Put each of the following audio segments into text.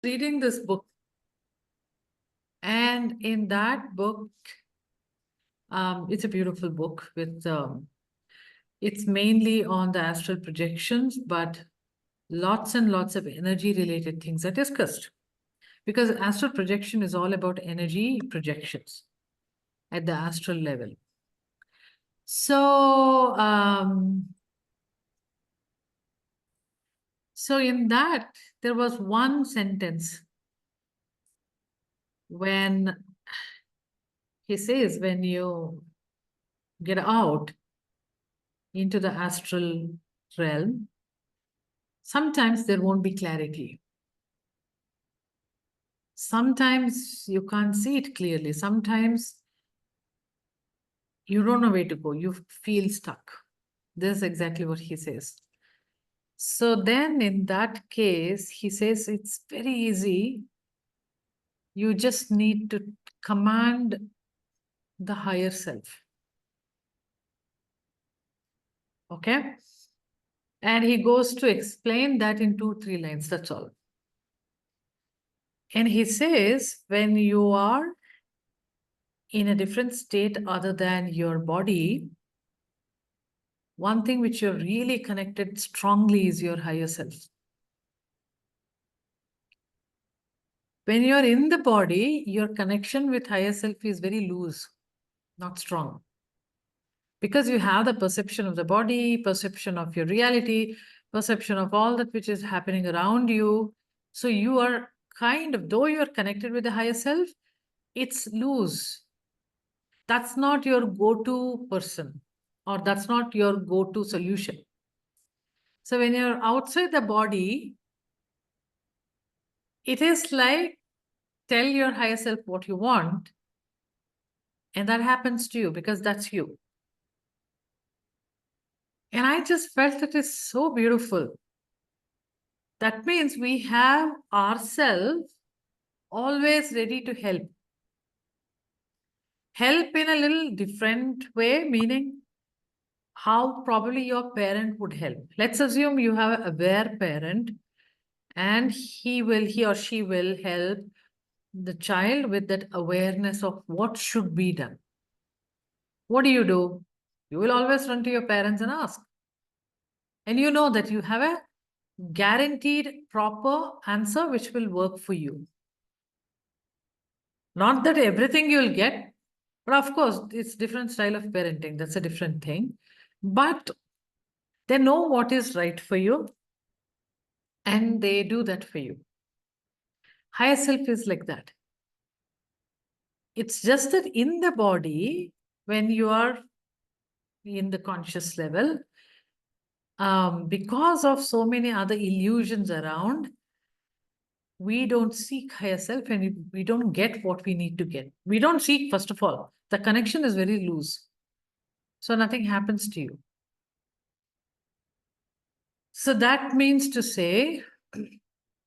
reading this book, and in that book, it's a beautiful book with it's mainly on the astral projections, but lots and lots of energy related things are discussed, because astral projection is all about energy projections at the astral level. So in that, there was one sentence when he says, when you get out into the astral realm, sometimes there won't be clarity. Sometimes you can't see it clearly. Sometimes you don't know where to go. You feel stuck. This is exactly what he says. So then in that case, he says it's very easy. You just need to command the higher self. Okay? And he goes to explain that in 2-3 lines. That's all. And he says, when you are in a different state other than your body, one thing which you're really connected strongly is your higher self. When you're in the body, your connection with higher self is very loose, not strong. Because you have the perception of the body, perception of your reality, perception of all that which is happening around you. So you are kind of, though you're connected with the higher self, it's loose. That's not your go-to person, or that's not your go-to solution. So when you're outside the body, it is like tell your higher self what you want, and that happens to you because that's you. And I just felt it is so beautiful. That means we have ourselves always ready to help. Help in a little different way, meaning how probably your parent would help. Let's assume you have an aware parent, and he or she will help the child with that awareness of what should be done. What do? You will always run to your parents and ask. And you know that you have a guaranteed proper answer which will work for you. Not that everything you'll get, but of course, it's different style of parenting. That's a different thing. But they know what is right for you, and they do that for you. Higher self is like that. It's just that in the body, when you are in the conscious level, because of so many other illusions around, we don't seek higher self, and we don't get what we need to get. We don't seek, first of all. The connection is very loose. So nothing happens to you. So that means to say,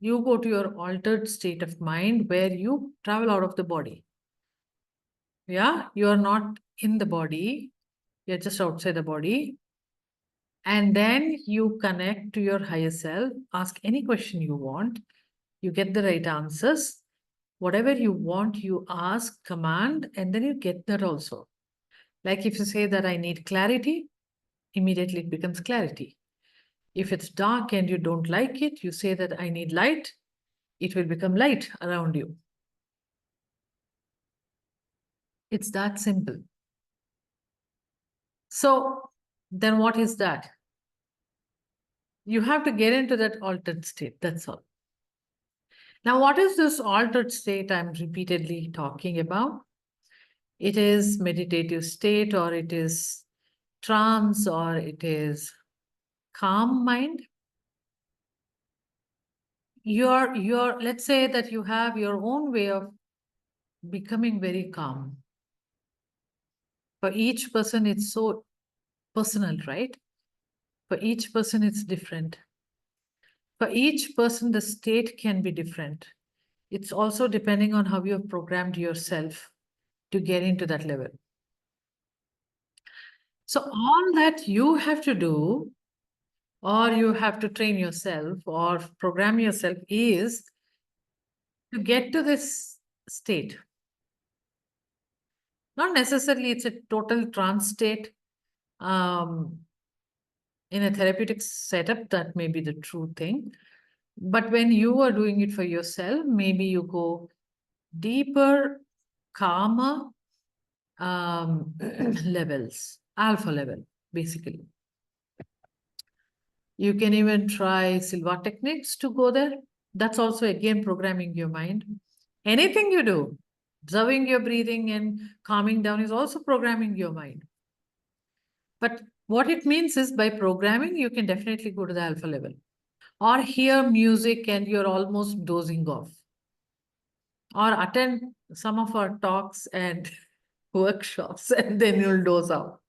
you go to your altered state of mind where you travel out of the body. Yeah, you are not in the body, you're just outside the body. And then you connect to your higher self, ask any question you want, you get the right answers. Whatever you want, you ask, command, and then you get that also. Like if you say that I need clarity, immediately it becomes clarity. If it's dark and you don't like it, you say that I need light, it will become light around you. It's that simple. So then what is that? You have to get into that altered state. That's all. Now, what is this altered state I'm repeatedly talking about? It is meditative state, or it is trance, or it is calm mind. Let's say that you have your own way of becoming very calm. For each person, it's so personal, right? For each person, it's different. For each person, the state can be different. It's also depending on how you have programmed yourself to get into that level. So all that you have to do, or you have to train yourself or program yourself, is to get to this state. Not necessarily it's a total trance state. In a therapeutic setup, that may be the true thing. But when you are doing it for yourself, maybe you go deeper, calmer levels, alpha level, basically. You can even try Silva techniques to go there. That's also, again, programming your mind. Anything you do, observing your breathing and calming down is also programming your mind. But what it means is by programming, you can definitely go to the alpha level. Or hear music and you're almost dozing off. Or attend some of our talks and workshops and then you'll doze out.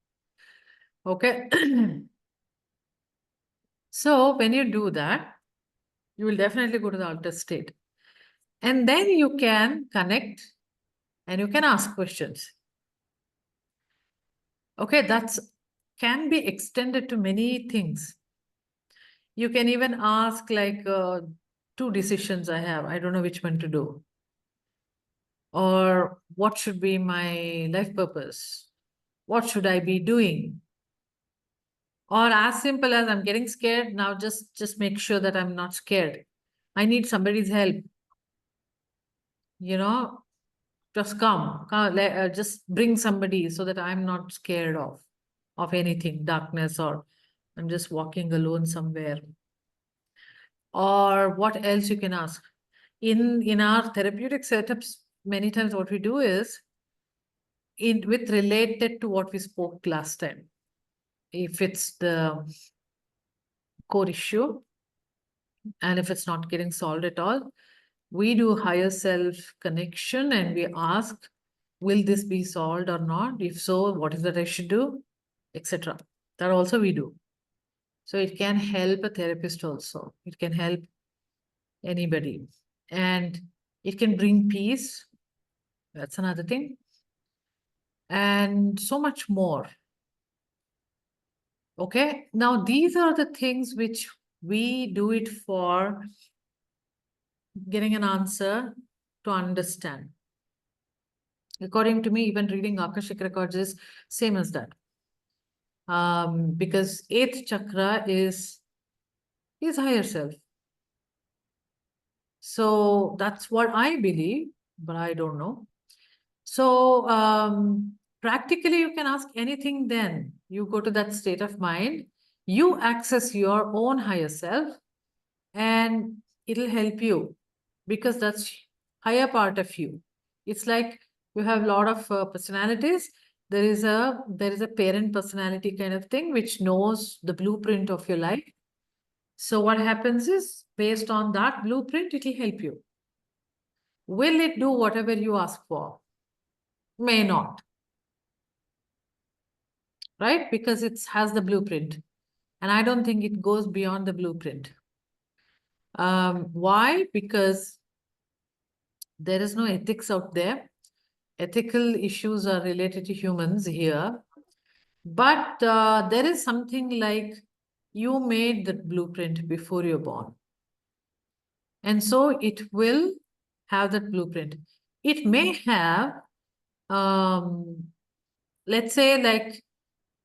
Okay. So when you do that, you will definitely go to the altered state. And then you can connect and you can ask questions. Okay, that's can be extended to many things. You can even ask like 2 decisions I have. I don't know which one to do. Or what should be my life purpose? What should I be doing? Or as simple as I'm getting scared, now just make sure that I'm not scared. I need somebody's help. You know, just come, just bring somebody so that I'm not scared of anything, darkness, or I'm just walking alone somewhere. Or what else you can ask? In our therapeutic setups, many times what we do is with related to what we spoke last time. If it's the core issue, and if it's not getting solved at all, we do higher self connection and we ask, will this be solved or not? If so, what is that I should do? Etc. That also we do. So it can help a therapist also. It can help anybody. And it can bring peace. That's another thing. And so much more. Okay. Now, these are the things which we do it for getting an answer to understand. According to me, even reading Akashic records is same as that. Because eighth chakra is higher self. So that's what I believe, but I don't know. So practically, you can ask anything then. You go to that state of mind, you access your own higher self, and it'll help you because that's higher part of you. It's like you have a lot of personalities. There is a parent personality kind of thing which knows the blueprint of your life. So what happens is based on that blueprint, it will help you. Will it do whatever you ask for? May not. Right? Because it has the blueprint. And I don't think it goes beyond the blueprint. Why? Because there is no ethics out there. Ethical issues are related to humans here. But there is something like you made the blueprint before you're born. And so it will have that blueprint. It may have, let's say, like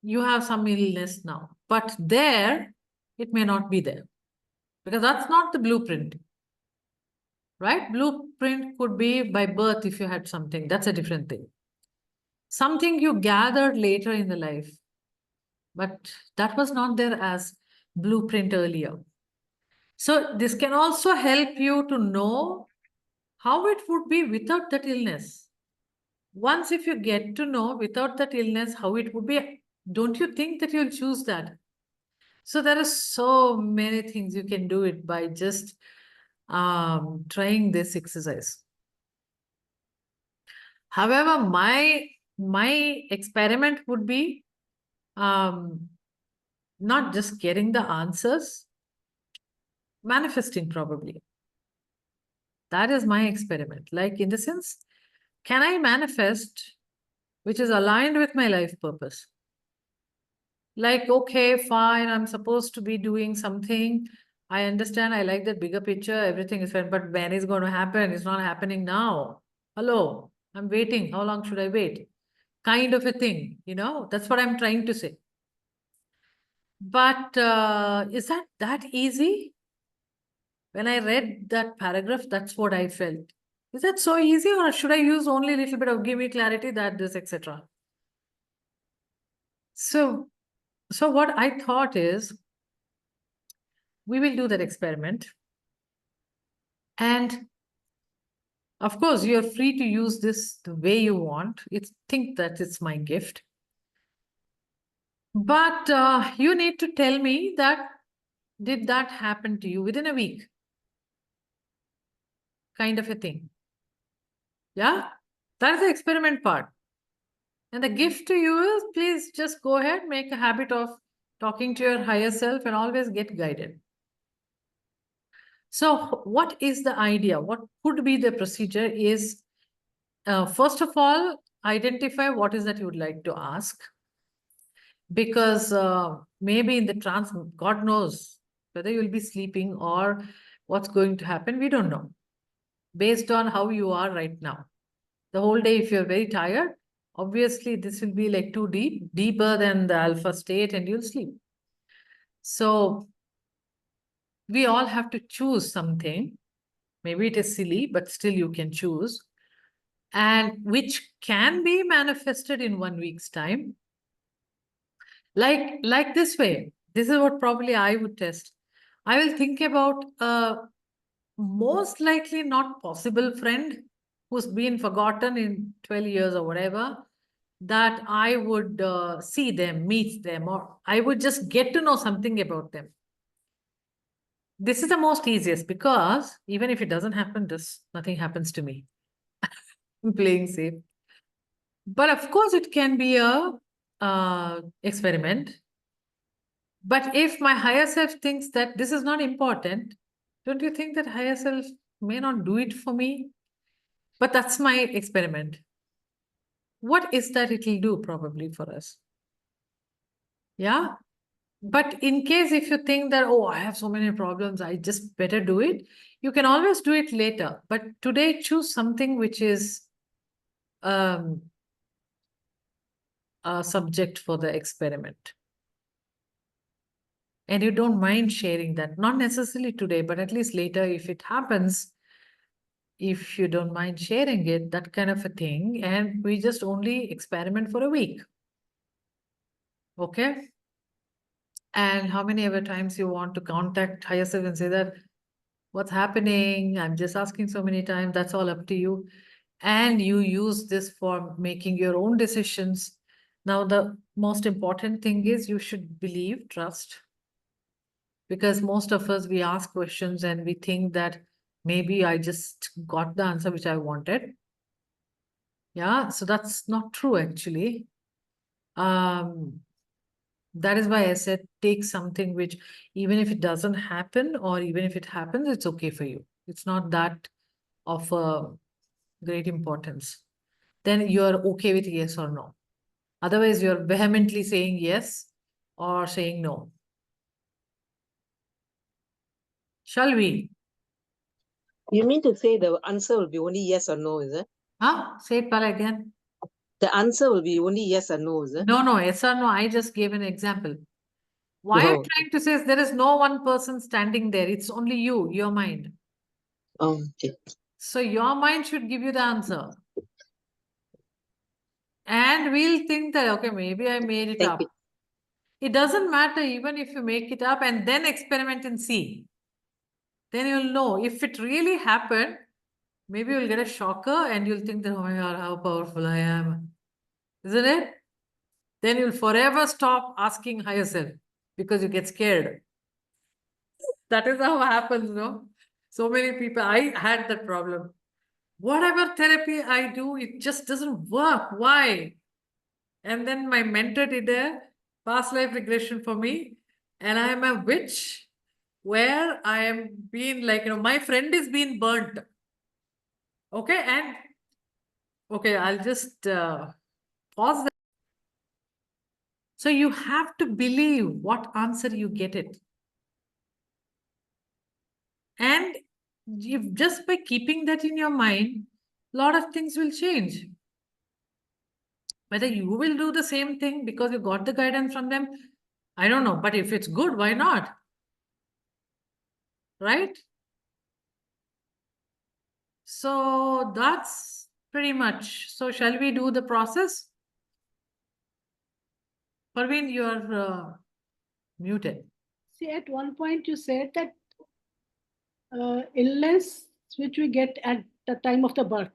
you have some illness now, but there it may not be there because that's not the blueprint. Right? Blueprint could be by birth if you had something. That's a different thing. Something you gathered later in the life, but that was not there as blueprint earlier. So this can also help you to know how it would be without that illness. Once if you get to know without that illness how it would be, don't you think that you'll choose that? So there are so many things you can do it by just trying this exercise. However, my experiment would be not just getting the answers, manifesting probably. That is my experiment. Like in the sense, can I manifest which is aligned with my life purpose? Like, okay, fine, I'm supposed to be doing something. I understand. I like that bigger picture. Everything is fine. But when is going to happen? It's not happening now. Hello. I'm waiting. How long should I wait? Kind of a thing. That's what I'm trying to say. But is that easy? When I read that paragraph, that's what I felt. Is that so easy, or should I use only a little bit of give me clarity that this, etc.? So what I thought is we will do that experiment. And of course, you're free to use this the way you want. Think that it's my gift. But you need to tell me that did that happen to you within a week? Kind of a thing. Yeah? That's the experiment part. And the gift to you is please just go ahead, make a habit of talking to your higher self and always get guided. So what is the idea? What could be the procedure is, first of all, identify what is that you would like to ask. Because maybe in the trance, God knows whether you'll be sleeping or what's going to happen. We don't know. Based on how you are right now. The whole day, if you're very tired, obviously this will be like too deep, deeper than the alpha state, and you'll sleep. So we all have to choose something. Maybe it is silly, but still you can choose. And which can be manifested in 1 week's time. Like this way. This is what probably I would test. I will think about a most likely not possible friend who's been forgotten in 12 years or whatever, that I would see them, meet them, or I would just get to know something about them. This is the most easiest because even if it doesn't happen, nothing happens to me. I'm playing safe. But of course, it can be a experiment. But if my higher self thinks that this is not important, don't you think that higher self may not do it for me? But that's my experiment. What is that it will do probably for us? Yeah. But in case if you think that, oh, I have so many problems, I just better do it, you can always do it later. But today, choose something which is a subject for the experiment. And you don't mind sharing that, not necessarily today, but at least later, if it happens, if you don't mind sharing it, that kind of a thing. And we just only experiment for a week. Okay. And how many ever times you want to contact higher self and say that, what's happening? I'm just asking so many times. That's all up to you. And you use this for making your own decisions. Now, the most important thing is you should believe, trust. Because most of us, we ask questions and we think that maybe I just got the answer which I wanted. Yeah, so that's not true actually. That is why I said take something which, even if it doesn't happen or even if it happens, it's okay for you. It's not that of a great importance. Then you're okay with yes or no. Otherwise, you're vehemently saying yes or saying no. Shall we? You mean to say the answer will be only yes or no, is it? Huh? Say it, Pala, again. The answer will be only yes or no, is it? No, yes or no. I just gave an example. Why I'm Oh, trying to say is there is no one person standing there. It's only you, your mind. okay. So your mind should give you the answer. And we'll think that, okay, maybe I made it Thank up. you. It doesn't matter even if you make it up and then experiment and see. Then you'll know if it really happened, maybe you'll get a shocker and you'll think that, oh my God, how powerful I am. Isn't it? Then you'll forever stop asking higher self because you get scared. That is how it happens, no? So many people, I had that problem. Whatever therapy I do, it just doesn't work. Why? And then my mentor did a past life regression for me. And I am a witch where I am being like, my friend is being burnt. Okay. And okay, I'll just pause that. So you have to believe what answer you get it. And just by keeping that in your mind, a lot of things will change. Whether you will do the same thing because you got the guidance from them, I don't know. But if it's good, why not? Right? So that's pretty much. So shall we do the process? Parveen, you are muted. See, at one point you said that illness which we get at the time of the birth,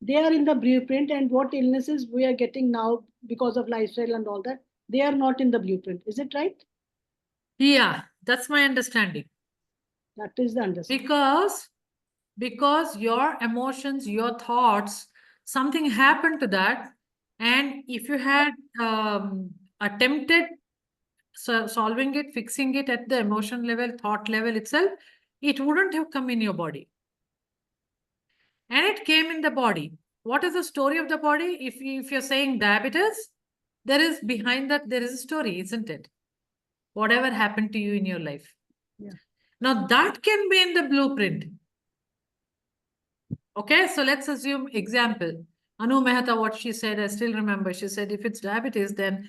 they are in the blueprint, and what illnesses we are getting now because of lifestyle and all that, they are not in the blueprint. Is it right? Yeah, that's my understanding. That is the understanding. Because your emotions, your thoughts, something happened to that, and if you had attempted solving it, fixing it at the emotion level, thought level itself, it wouldn't have come in your body. And it came in the body. What is the story of the body? If you're saying diabetes, there is behind that, there is a story, isn't it? Whatever happened to you in your life. Yeah. Now that can be in the blueprint. Okay, so let's assume example. Anu Mehta, what she said, I still remember. She said, if it's diabetes, then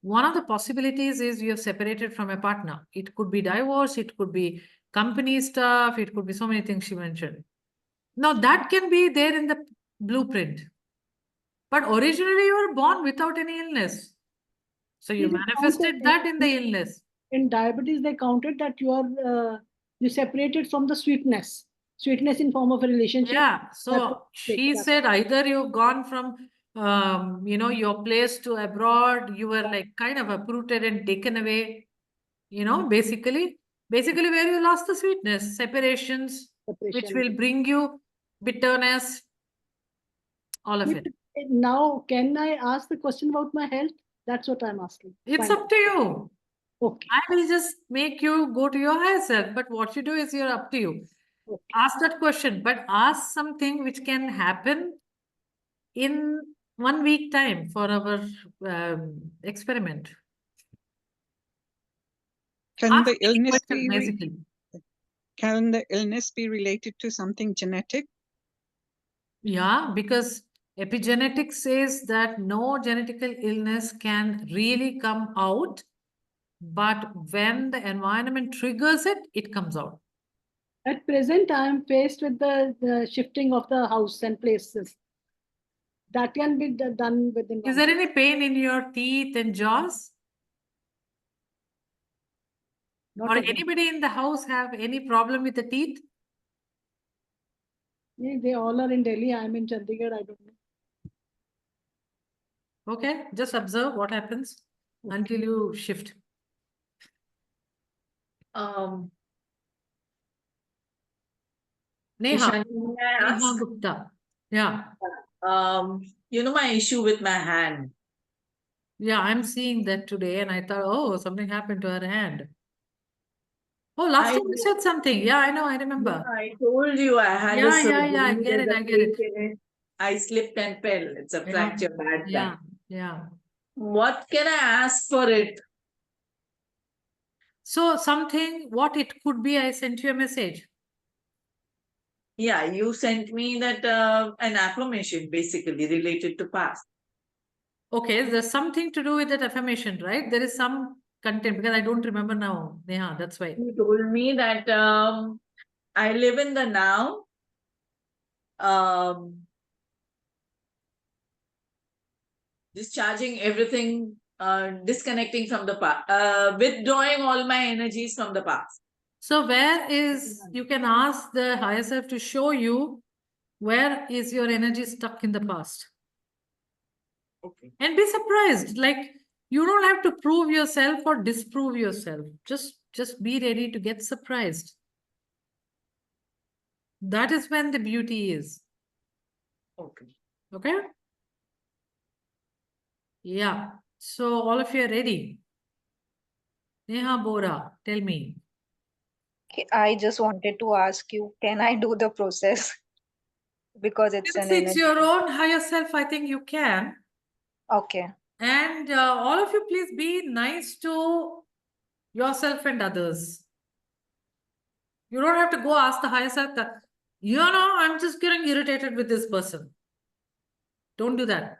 one of the possibilities is you have separated from a partner. It could be divorce, it could be company stuff, it could be so many things she mentioned. Now that can be there in the blueprint. But originally you were born without any illness. So you See, they manifested counted that in the illness. in diabetes, they counted that you separated from the sweetness in form of a relationship. Yeah. That So was she that. said either you've gone from your place to abroad, you were like kind of uprooted and taken away, basically where you lost the sweetness, separations, which Separation. will bring you bitterness, all of it. Now, can I ask the question about my health? That's what I'm asking. It's Fine. up to you. Okay. I will just make you go to your higher self, but what you do is you're up to you. Okay. Ask that question, but ask something which can happen in 1 week time for our experiment. Can Ask the any illness question, be basically. can the illness be related to something genetic? Yeah, because epigenetics says that no genetical illness can really come out, but when the environment triggers it, it comes out. At present, I am faced with the shifting of the house and places. That can be done within Is 1 there week. any pain in your teeth and jaws? Not Or at all. anybody in the house have any problem with the teeth? Yeah, they all are in Delhi. I am in Chandigarh. I don't know. Okay, just observe what happens until you shift. Neha. Eshanye, may I Neha ask? Gupta. Yeah. My issue with my hand. Yeah, I'm seeing that today and I thought, oh, something happened to her hand. Oh, last I time you said something. Yeah, I know, I remember. I told you I had a Yeah, surgery. I get There's it, a I get it. plate in it. I slipped and fell. It's a Yeah, fracture bad yeah, time. yeah. What can I ask for it? So something, what it could be, I sent you a message. Yeah, you sent me that an affirmation basically related to past. Okay, there's something to do with that affirmation, right? There is some content because I don't remember now. Yeah, that's why. You told me that I live in the now. Discharging everything, disconnecting from the past, withdrawing all my energies from the past. So where is, you can ask the higher self to show you where is your energy stuck in the past. Okay. And be surprised. Like you don't have to prove yourself or disprove yourself. Just be ready to get surprised. That is when the beauty is. Okay. Okay? Yeah. So all of you are ready. Neha Bora, tell me. Okay, I just wanted to ask you, can I do the process? Because it's Since an it's energy. your own higher self, I think you can. Okay. And all of you, please be nice to yourself and others. You don't have to go ask the higher self that, I'm just getting irritated with this person. Don't do that.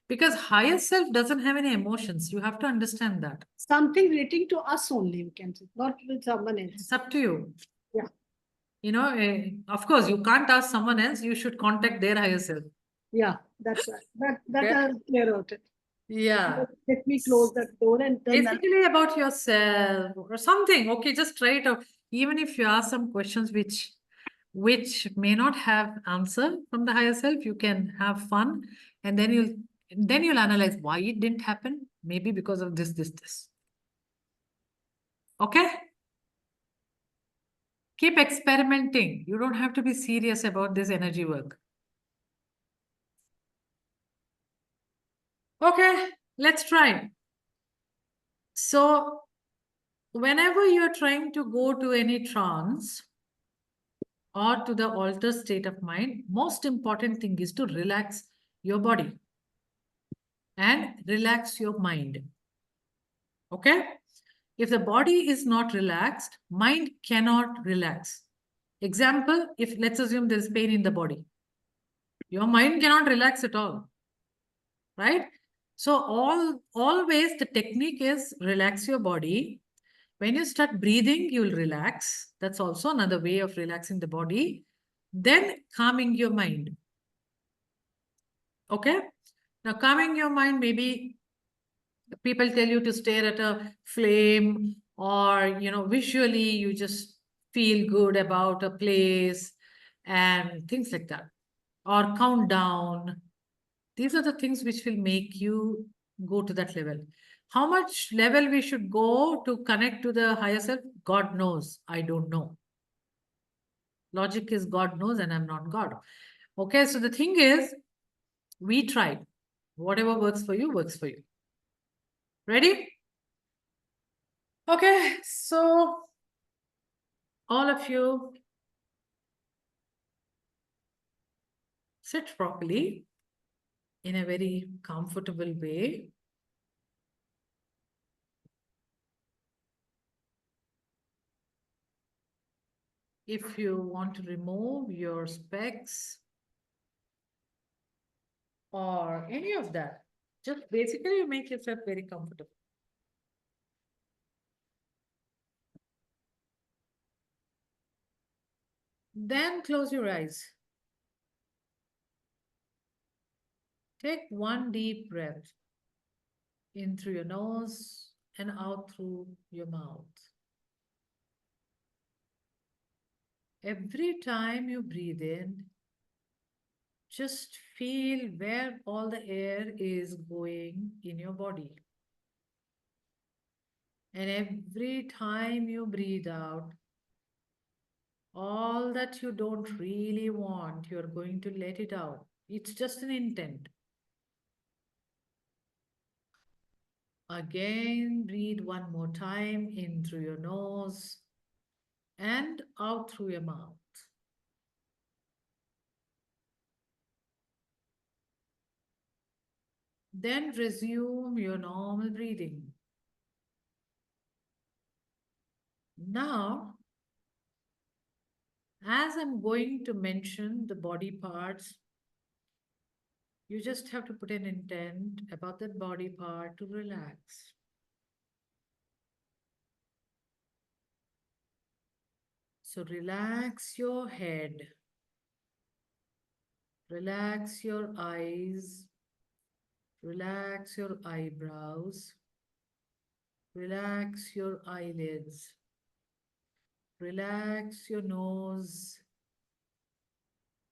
Because higher self doesn't have any emotions. You have to understand that. Something relating to us only, you can say, not with someone else. It's up to you. Yeah. Of course, you can't ask someone else. You should contact their higher self. Yeah, that's right. That Yeah. I'll clear out it. Yeah. Let me close that door and then Basically about yourself or something. Okay, just try it out. Even if you ask some questions which may not have answer from the higher self, you can have fun, and then you'll analyze why it didn't happen. Maybe because of this. Okay? Keep experimenting. You don't have to be serious about this energy work. Okay, let's try. So, whenever you're trying to go to any trance or to the altered state of mind, most important thing is to relax your body and relax your mind. Okay? If the body is not relaxed, mind cannot relax. Example, if let's assume there's pain in the body, your mind cannot relax at all, right? So always the technique is relax your body. When you start breathing, you will relax. That's also another way of relaxing the body. Then calming your mind. Okay? Now calming your mind, maybe people tell you to stare at a flame, or visually you just feel good about a place and things like that, or count down. These are the things which will make you go to that level. How much level we should go to connect to the higher self, God knows. I don't know. Logic is God knows and I'm not God. Okay, so the thing is, we try. Whatever works for you, works for you. Ready? Okay, so all of you sit properly in a very comfortable way. If you want to remove your specs or any of that, just basically you make yourself very comfortable. Then close your eyes. Take one deep breath in through your nose and out through your mouth. Every time you breathe in, just feel where all the air is going in your body. And every time you breathe out, all that you don't really want, you're going to let it out. It's just an intent. Again, breathe one more time in through your nose and out through your mouth. Then resume your normal breathing. Now, as I'm going to mention the body parts, you just have to put an intent about that body part to relax. So relax your head, relax your eyes, relax your eyebrows, relax your eyelids, relax your nose,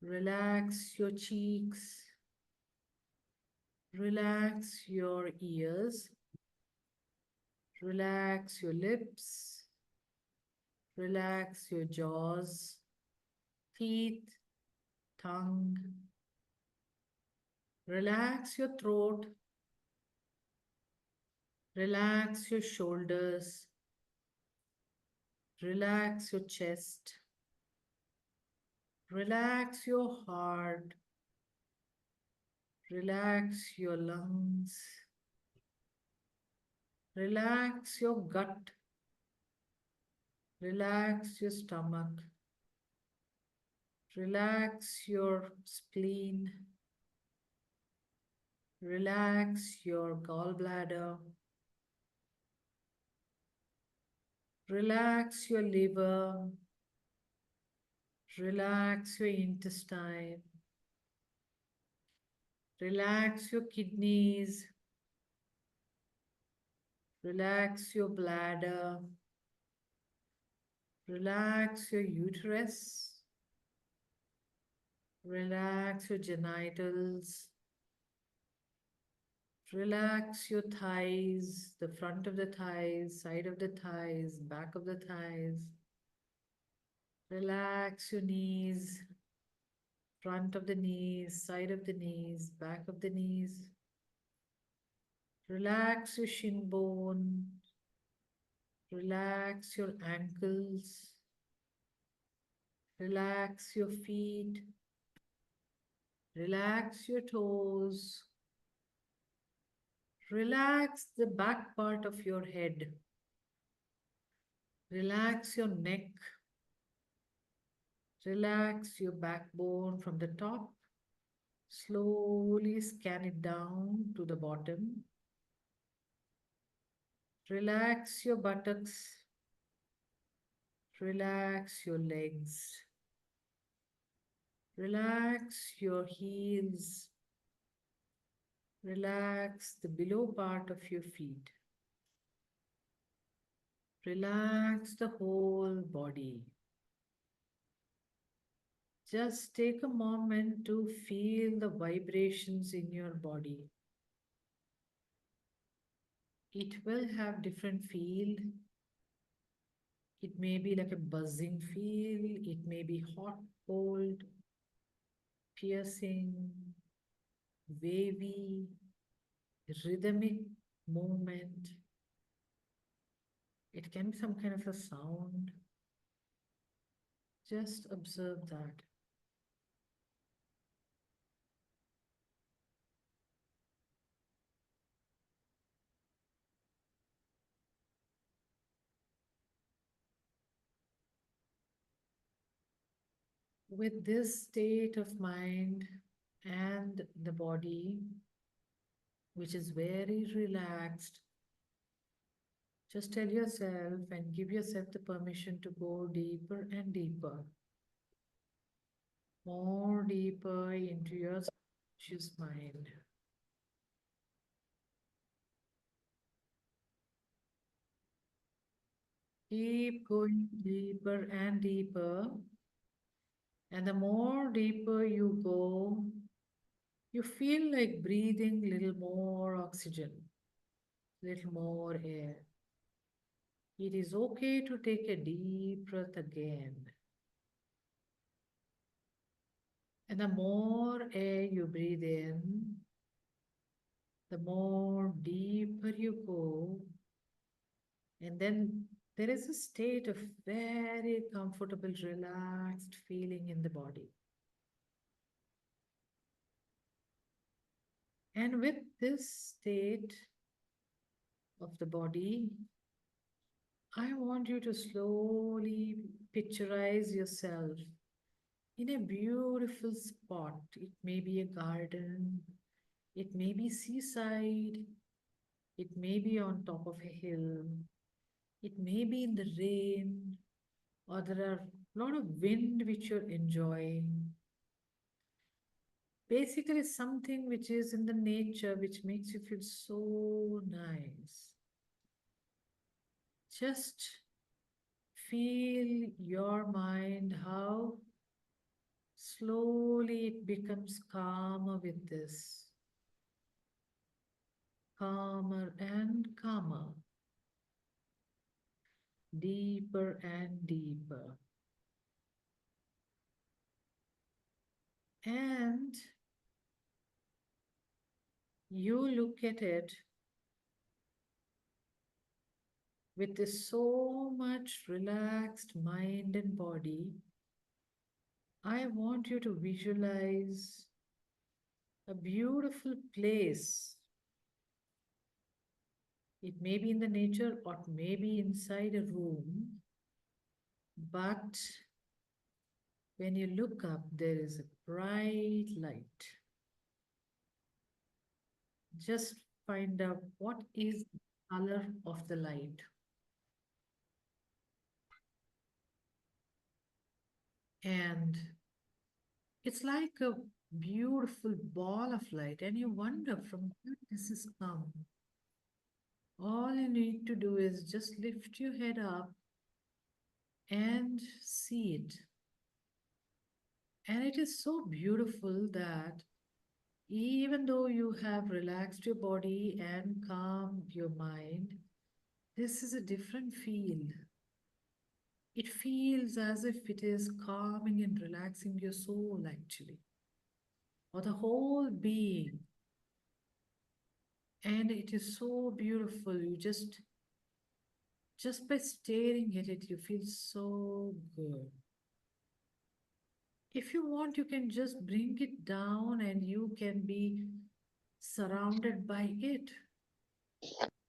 relax your cheeks, relax your ears, relax your lips, relax your jaws, teeth, tongue. Relax your throat, relax your shoulders, relax your chest, relax your heart, relax your lungs, relax your gut, Relax your stomach. Relax your spleen. Relax your gallbladder. Relax your liver. Relax your intestine. Relax your kidneys. Relax your bladder. Relax your uterus. Relax your genitals. Relax your thighs, the front of the thighs, side of the thighs, back of the thighs. Relax your knees, front of the knees, side of the knees, back of the knees. Relax your shin bone. Relax your ankles. Relax your feet. Relax your toes. Relax the back part of your head. Relax your neck. Relax your backbone from the top. Slowly scan it down to the bottom. Relax your buttocks. Relax your legs. Relax your heels. Relax the below part of your feet. Relax the whole body. Just take a moment to feel the vibrations in your body. It will have different feel. It may be like a buzzing feel. It may be hot, cold, piercing, wavy, rhythmic movement. It can be some kind of a sound. Just observe that. With this state of mind and the body, which is very relaxed, just tell yourself and give yourself the permission to go deeper and deeper, more deeper into your subconscious mind. Keep going deeper and deeper. And the more deeper you go, you feel like breathing little more oxygen, little more air. It is okay to take a deep breath again. And the more air you breathe in, the more deeper you go. And then there is a state of very comfortable, relaxed feeling in the body. And with this state of the body, I want you to slowly picturize yourself in a beautiful spot. It may be a garden, it may be seaside, it may be on top of a hill, it may be in the rain, or there are a lot of wind which you're enjoying. Basically, something which is in the nature which makes you feel so nice. Just feel your mind, how slowly it becomes calmer with this. Calmer and calmer. Deeper and deeper. And you look at it with this so much relaxed mind and body. I want you to visualize a beautiful place. It may be in the nature or it may be inside a room But when you look up, there is a bright light. Just find out what is the color of the light. And it's like a beautiful ball of light, and you wonder from where this has come. All you need to do is just lift your head up and see it. And it is so beautiful that even though you have relaxed your body and calmed your mind, this is a different feel. It feels as if it is calming and relaxing your soul, actually, or the whole being. And it is so beautiful. You just by staring at it, you feel so good. If you want, you can just bring it down and you can be surrounded by it.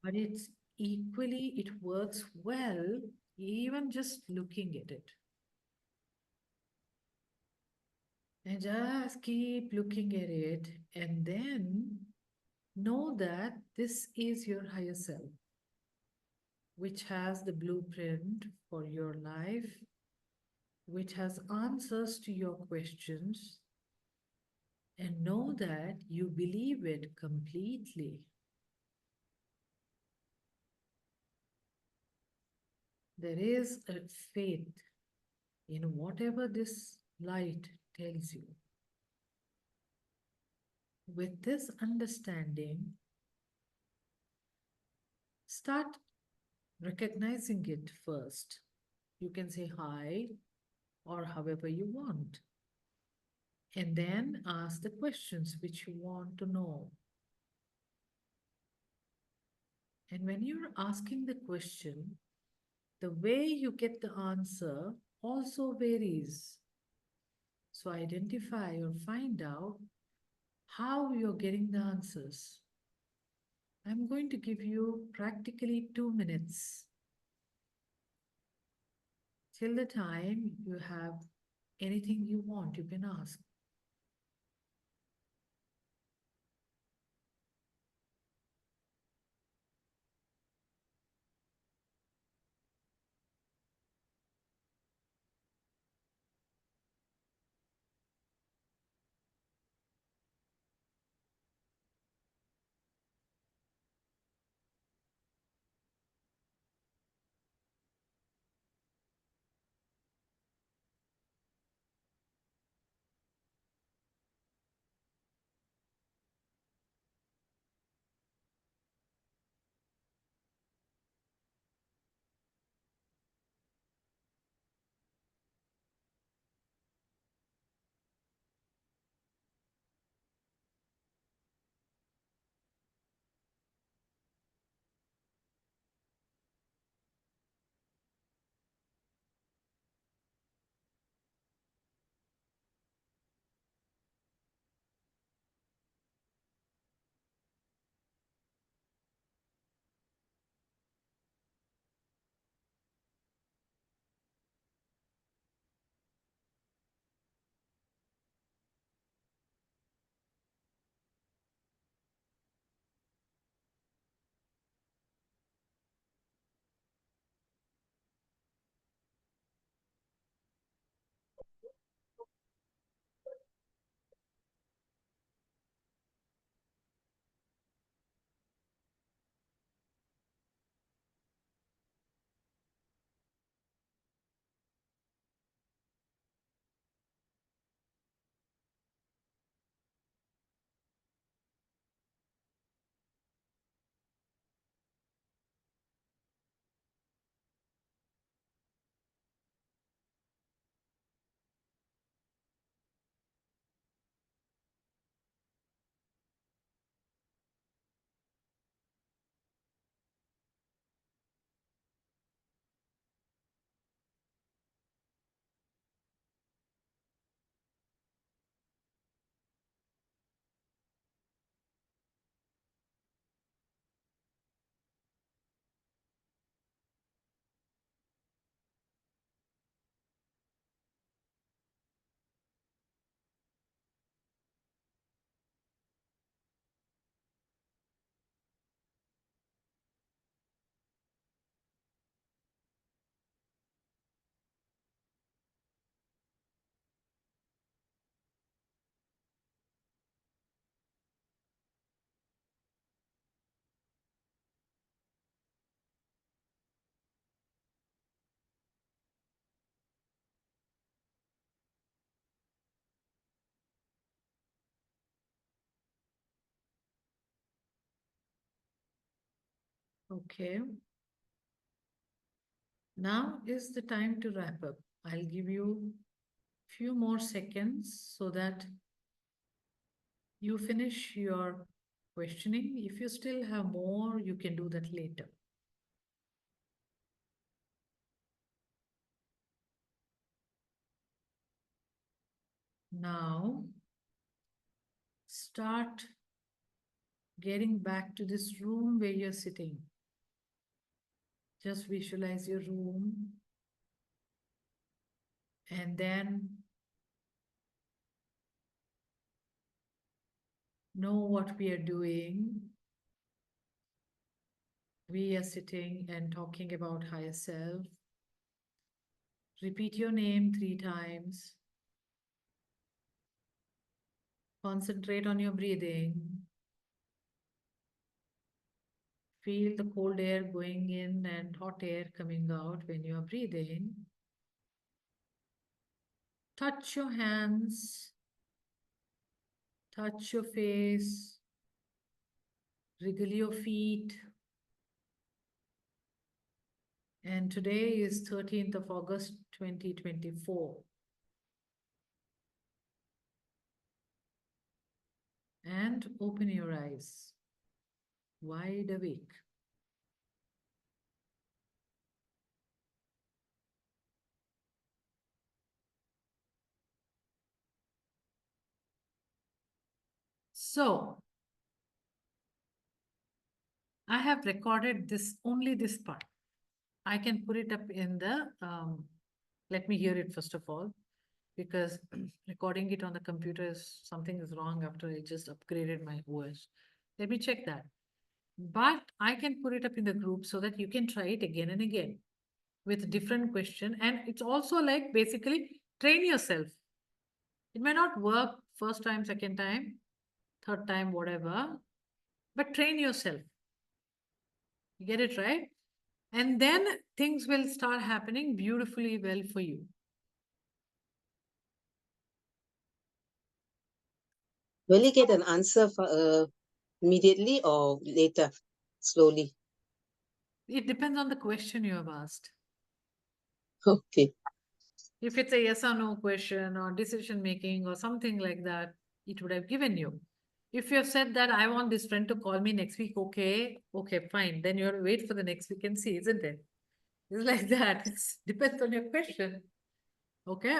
But it's equally, it works well, even just looking at it. And just keep looking at it, and then know that this is your higher self, which has the blueprint for your life, which has answers to your questions, and know that you believe it completely. There is a faith in whatever this light tells you. With this understanding, start recognizing it first. You can say hi or however you want. And then ask the questions which you want to know. And when you're asking the question, the way you get the answer also varies. So identify or find out how you're getting the answers. I'm going to give you practically 2 minutes till the time you have anything you want, you can ask. Okay. Now is the time to wrap up. I'll give you few more seconds so that you finish your questioning. If you still have more, you can do that later. Now, start getting back to this room where you're sitting. Just visualize your room. And then know what we are doing. We are sitting and talking about higher self. Repeat your name 3 times. Concentrate on your breathing. Feel the cold air going in and hot air coming out when you are breathing. Touch your hands. Touch your face. Wriggle your feet. And today is 13th of August, 2024. And open your eyes. Wide awake. So, I have recorded only this part. I can put it up in the, let me hear it first of all, because recording it on the computer something is wrong after I just upgraded my OS. Let me check that. But I can put it up in the group so that you can try it again and again with different question. And it's also like basically train yourself. It may not work first time, second time, third time, whatever, but train yourself. You get it right? And then things will start happening beautifully well for you. Will you get an answer immediately or later, slowly? It depends on the question you have asked. Okay. If it's a yes or no question or decision making or something like that, it would have given you. If you have said that I want this friend to call me next week, okay, fine. Then you have to wait for the next week and see, isn't it? It's like that. It depends on your question. Okay.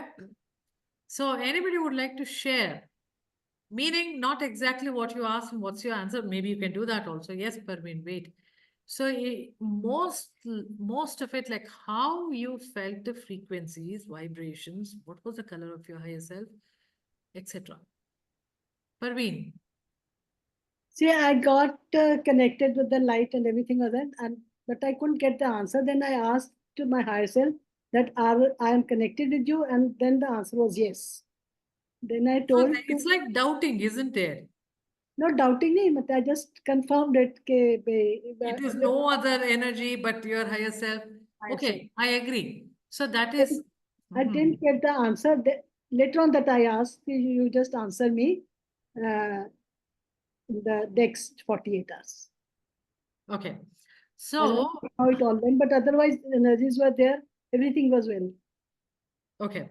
So anybody would like to share? Meaning not exactly what you asked and what's your answer. Maybe you can do that also. Yes, Parveen, wait. So most of it, like how you felt the frequencies, vibrations, what was the color of your higher self, etc. Parveen. See, I got connected with the light and everything like that, but I couldn't get the answer. Then I asked to my higher self that I am connected with you, and then the answer was yes. Then I So told it's like doubting, isn't it? not doubting me, but I just confirmed it. It is no other energy but your higher self. Okay, I agree. So that is. I didn't get the answer. Later on that I asked, you just answer me in the next 48 hours. Okay. And So, how it all went, but otherwise the energies were there. Everything was well. okay.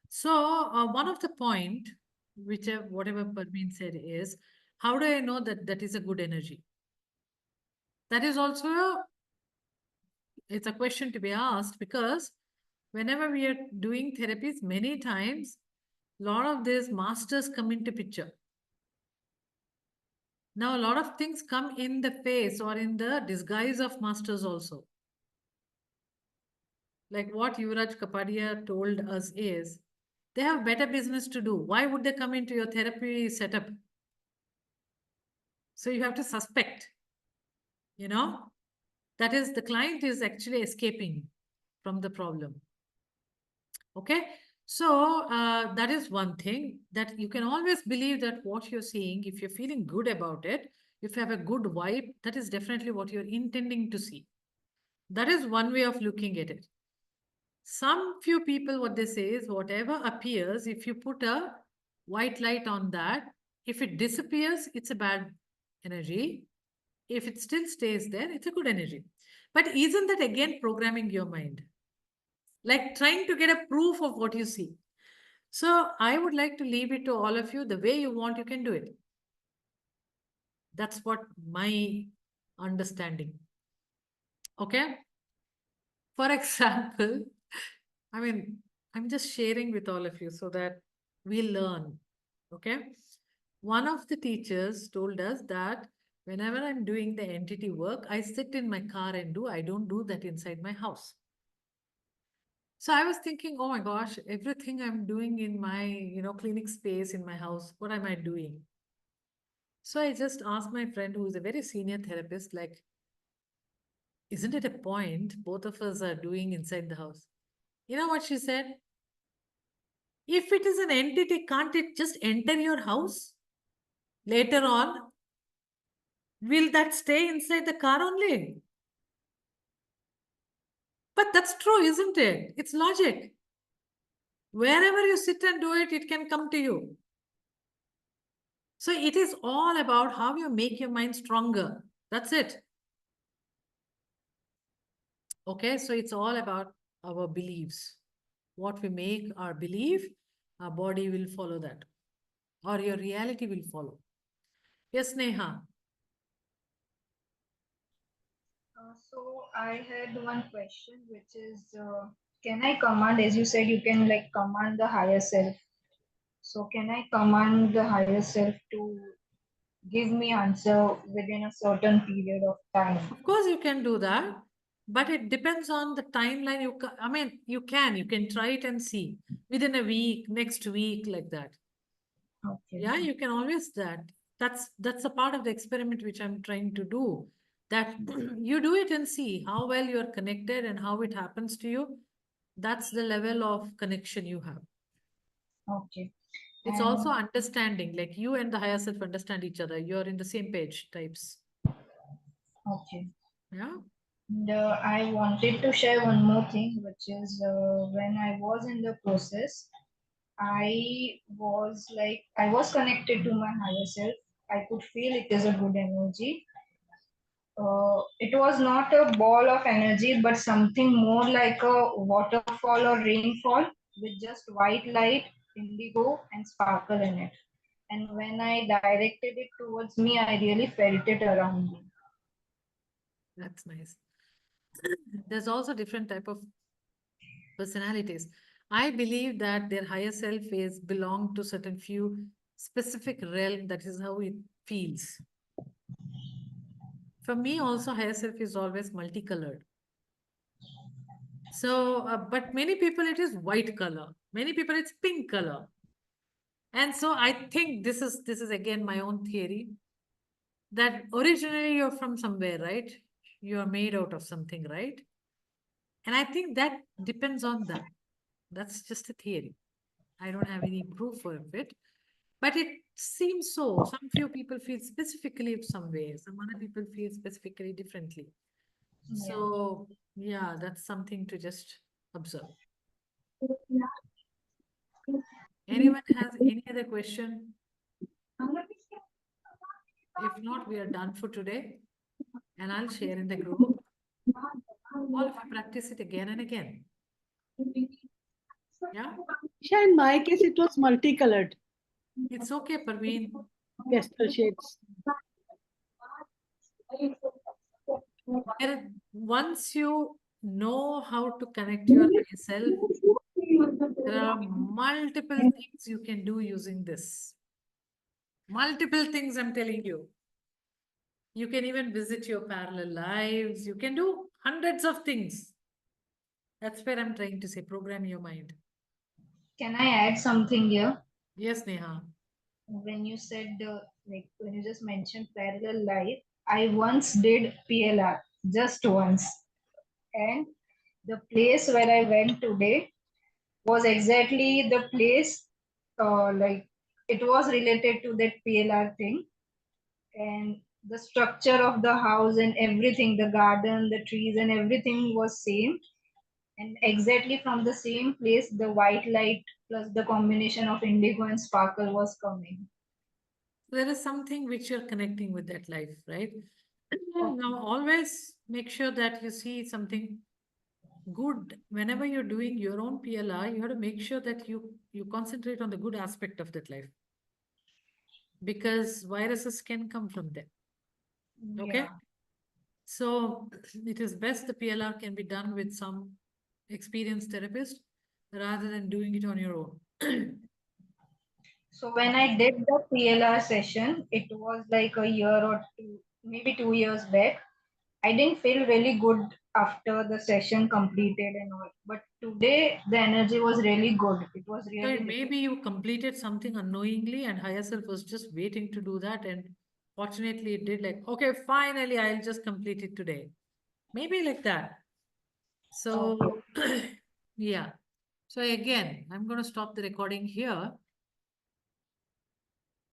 So one of the point, whatever Parveen said is, how do I know that that is a good energy? That is also, it's a question to be asked because whenever we are doing therapies, many times, a lot of these masters come into picture. Now, a lot of things come in the face or in the disguise of masters also. Like what Yuvraj Kapadia told us is, they have better business to do. Why would they come into your therapy setup? So you have to suspect, that is the client is actually escaping from the problem. Okay. So that is one thing that you can always believe that what you're seeing, if you're feeling good about it, if you have a good vibe, that is definitely what you're intending to see. That is one way of looking at it. Some few people, what they say is whatever appears, if you put a white light on that, if it disappears, it's a bad energy. if it still stays there, it's a good energy. But isn't that again programming your mind? Like trying to get a proof of what you see. So I would like to leave it to all of you. The way you want, you can do it. That's what my understanding. Okay. For example, I mean, I'm just sharing with all of you so that we learn. Okay. One of the teachers told us that whenever I'm doing the entity work, I sit in my car and do, I don't do that inside my house. So I was thinking, oh my gosh, everything I'm doing in my, clinic space in my house, what am I doing? So I just asked my friend who is a very senior therapist, like, isn't it a point both of us are doing inside the house? You know what she said? If it is an entity, can't it just enter your house? Later on, will that stay inside the car only? But that's true, isn't it? It's logic. Wherever you sit and do it, it can come to you. So it is all about how you make your mind stronger. That's it. Okay, so it's all about our beliefs. What we make our belief, our body will follow that, or your reality will follow. Yes, Neha. So I had one question, which is, can I command, as you said, you can like command the higher self. So can I command the higher self to give me answer within a certain period of time? Of course, you can do that, but it depends on the timeline. I mean, you can try it and see within a week, next week, like that. Okay. Yeah, you can always that. That's a part of the experiment which I'm trying to do. That you do it and see how well you are connected and how it happens to you. That's the level of connection you have. Okay. It's And also understanding, like you and the higher self understand each other. You're in the same page types. okay. Yeah. And I wanted to share one more thing, which is when I was in the process, I was connected to my higher self. I could feel it is a good energy. It was not a ball of energy, but something more like a waterfall or rainfall with just white light, indigo, and sparkle in it. And when I directed it towards me, I really felt it around me. That's nice. There's also different type of personalities. I believe that their higher self is belong to certain few specific realm. That is how it feels. For me, also higher self is always multicolored. So, but many people it is white color. Many people it's pink color. And so I think this is again my own theory that originally you're from somewhere, right? You are made out of something, right? And I think that depends on that. That's just a theory. I don't have any proof of it, but it seems so. Some few people feel specifically some way, some other people feel specifically differently. Yeah. So, yeah, that's something to just observe. Anyone has any other question? If not, we are done for today. And I'll share in the group. All of you practice it again and again. Yeah, Isha, in my case, it was multicolored it's okay, Parveen. pastel shades. Once you know how to connect your higher self, there are multiple things you can do using this. Multiple things, I'm telling you. You can even visit your parallel lives. You can do hundreds of things. That's where I'm trying to say, program your mind. Can I add something here? Yes, Neha. When you said, like, when you just mentioned parallel life, I once did PLR just once. And the place where I went today was exactly the place, like, it was related to that PLR thing. And the structure of the house and everything, the garden, the trees, and everything was same. And exactly from the same place, the white light plus the combination of indigo and sparkle was coming. There is something which you're connecting with that life, right? Now, always make sure that you see something good. Whenever you're doing your own PLR, you have to make sure that you concentrate on the good aspect of that life. Because viruses can come from there. Okay? Yeah. So it is best the PLR can be done with some experienced therapist rather than doing it on your own. So when I did the PLR session, it was like a year or two, maybe 2 years back. I didn't feel really good after the session completed and all. But today the energy was really good. It was So really maybe you completed something unknowingly and higher self was just waiting to do that, and fortunately it did, like, okay, finally I'll just complete it today. Maybe like that. So yeah. So again, I'm going to stop the recording here.